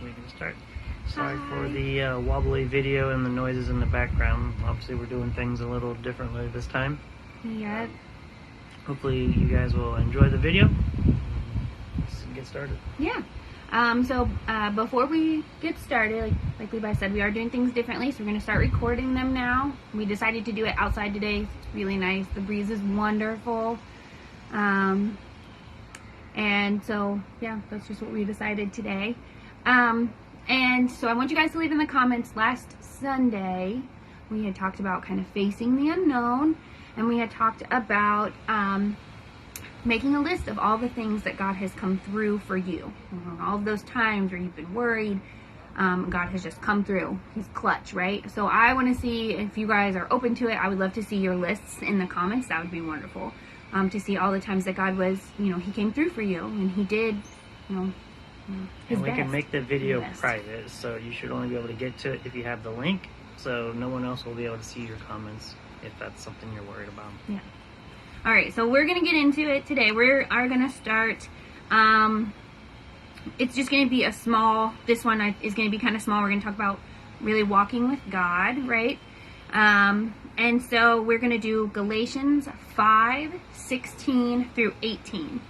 we can start. Sorry for the wobbly video and the noises in the background. Obviously, we're doing things a little differently this time. Yep. Hopefully, you guys will enjoy the video. Let's get started. Yeah. So before we get started, like Levi said, we are doing things differently, so we're going to start recording them now. We decided to do it outside today. It's really nice. The breeze is wonderful. And so, yeah, that's just what we decided today. And so I want you guys to leave in the comments. Last Sunday, we had talked about kind of facing the unknown, and we had talked about making a list of all the things that God has come through for you. All of those times where you've been worried, God has just come through. He's clutch, right? So I want to see if you guys are open to it. I would love to see your lists in the comments. That would be wonderful. To see all the times that God was, He came through for you, and He did, His And we best. can make the video His best. private, so you should only be able to get to it if you have the link, so no one else will be able to see your comments if that's something you're worried about. Yeah. All right, so we're going to get into it today. We are going to start, it's just going to be this one is going to be kind of small. We're going to talk about really walking with God, right? And so we're going to do Galatians 5:16 through 18.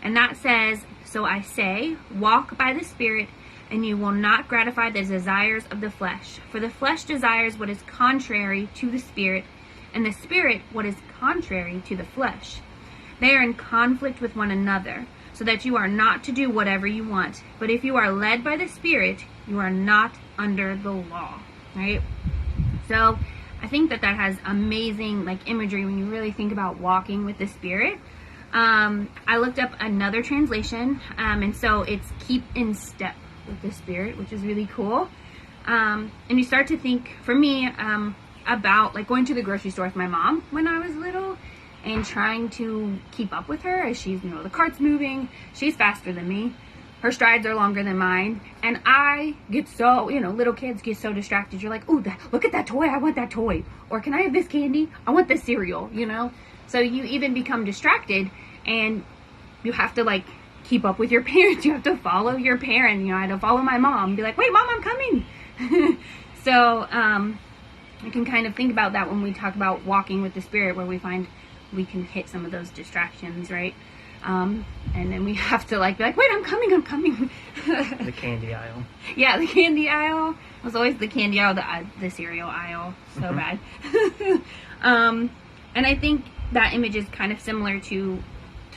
And that says, "So I say, walk by the Spirit, and you will not gratify the desires of the flesh. For the flesh desires what is contrary to the Spirit, and the Spirit what is contrary to the flesh. They are in conflict with one another, so that you are not to do whatever you want. But if you are led by the Spirit, you are not under the law." Right? So I think that has amazing imagery when you really think about walking with the Spirit. I looked up another translation, and so it's keep in step with the Spirit, which is really cool. And you start to think, for me, about going to the grocery store with my mom when I was little and trying to keep up with her as she's, the cart's moving. She's faster than me. Her strides are longer than mine. And I get so, little kids get so distracted. You're like, "Ooh, look at that toy. I want that toy." Or, "Can I have this candy? I want this cereal," So you even become distracted, and you have to keep up with your parents. You have to follow your parent. I had to follow my mom and be like, "Wait, Mom, I'm coming." So I can kind of think about that when we talk about walking with the Spirit, where we find we can hit some of those distractions, right? And then we have to be like, "Wait, I'm coming." The candy aisle. Yeah, the candy aisle. It was always the candy aisle, the cereal aisle. So bad. And I think that image is kind of similar to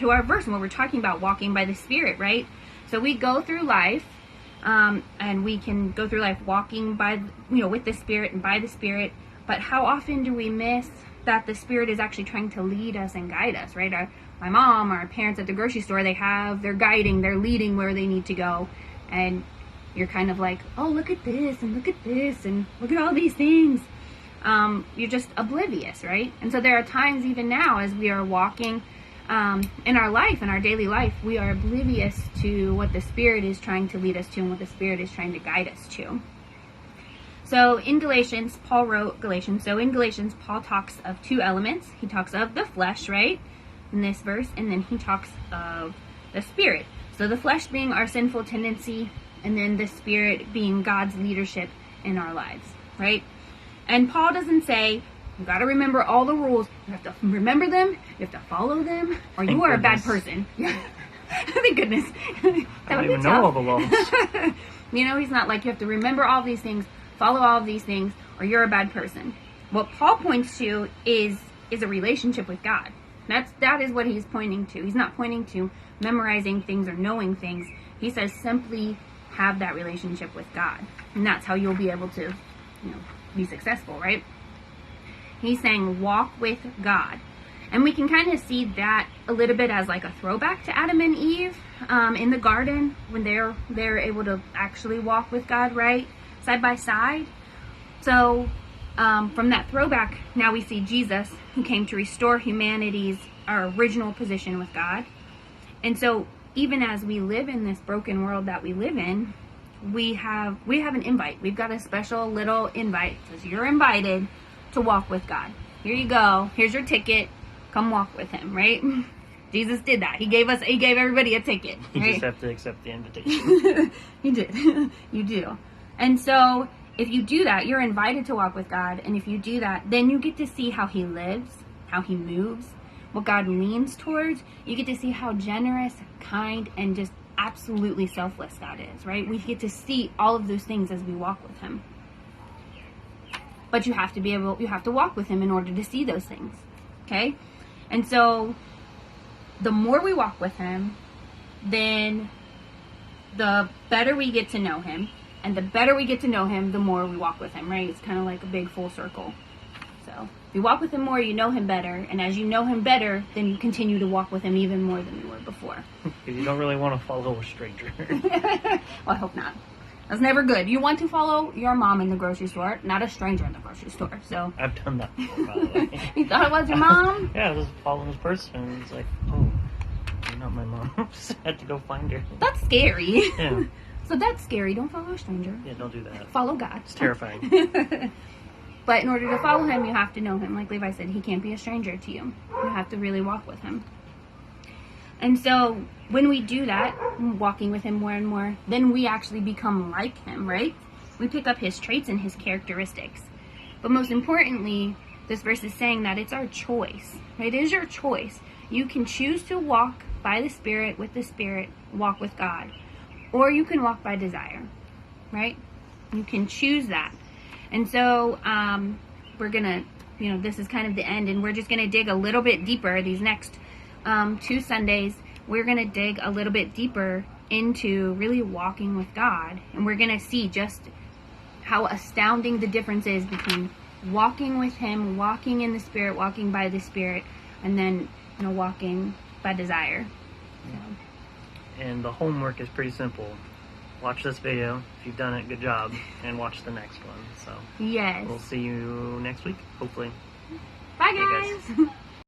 our verse when we're talking about walking by the Spirit, right? So we go through life, and we can go through life walking by, with the Spirit and by the Spirit. But how often do we miss that the Spirit is actually trying to lead us and guide us, right? My mom, our parents at the grocery store, they're guiding, they're leading where they need to go. And you're kind of like, "Oh, look at this, and look at this, and look at all these things." You're just oblivious, right? And so there are times even now as we are walking in our life, in our daily life, we are oblivious to what the Spirit is trying to lead us to and what the Spirit is trying to guide us to. So in Galatians, Paul wrote Galatians. So in Galatians, Paul talks of two elements. He talks of the flesh, right, in this verse, and then he talks of the Spirit. So the flesh being our sinful tendency, and then the Spirit being God's leadership in our lives, right? And Paul doesn't say, "You got to remember all the rules. You have to remember them. You have to follow them, or you are a bad person." Thank goodness. I don't even know all the laws. He's not like you have to remember all these things, follow all of these things, or you're a bad person. What Paul points to is a relationship with God. That is what he's pointing to. He's not pointing to memorizing things or knowing things. He says simply have that relationship with God, and that's how you'll be able to, be successful, right? He's saying walk with God. And we can kind of see that a little bit as a throwback to Adam and Eve in the garden when they're able to actually walk with God, right? Side by side. So from that throwback, now we see Jesus, who came to restore our original position with God. And so even as we live in this broken world that we live in, we have an invite. We've got a special little invite. It says you're invited to walk with God. Here you go. Here's your ticket. Come walk with him, right? Jesus did that. He gave everybody a ticket. You Right? just have to accept the invitation. You did. You do. And so if you do that, you're invited to walk with God. And if you do that, then you get to see how he lives, how he moves, what God leans towards. You get to see how generous, kind, and just absolutely selfless God is, right? We get to see all of those things as we walk with him. But you have to walk with him in order to see those things. Okay? And so the more we walk with him, then the better we get to know him. And the better we get to know him, the more we walk with him, right? It's kind of like a big full circle. So if you walk with him more, you know him better. And as you know him better, then you continue to walk with him even more than you were before. Because you don't really want to follow a stranger. Well, I hope not. That's never good. You want to follow your mom in the grocery store, not a stranger in the grocery store. So I've done that before, by the way. you thought it was your mom? Yeah, I was following this person, and it's like, oh, you're not my mom. Just had to go find her. That's scary. Yeah. So that's scary. Don't follow a stranger. Yeah, don't do that. Follow God. It's terrifying. But in order to follow him, you have to know him. Like Levi said, he can't be a stranger to you. You have to really walk with him. And so when we do that, walking with him more and more, then we actually become like him, right? We pick up his traits and his characteristics. But most importantly, this verse is saying that it's our choice, right? It is your choice. You can choose to walk by the Spirit, with the Spirit, walk with God. Or you can walk by desire, right? You can choose that. And so we're going to, this is kind of the end, and we're just going to dig a little bit deeper. These next 2 Sundays, we're going to dig a little bit deeper into really walking with God. And we're going to see just how astounding the difference is between walking with him, walking in the Spirit, walking by the Spirit, and then, walking by desire. So. And the homework is pretty simple. Watch this video. If you've done it, good job. And watch the next one. So Yes. we'll see you next week, hopefully. Bye, Hey, guys.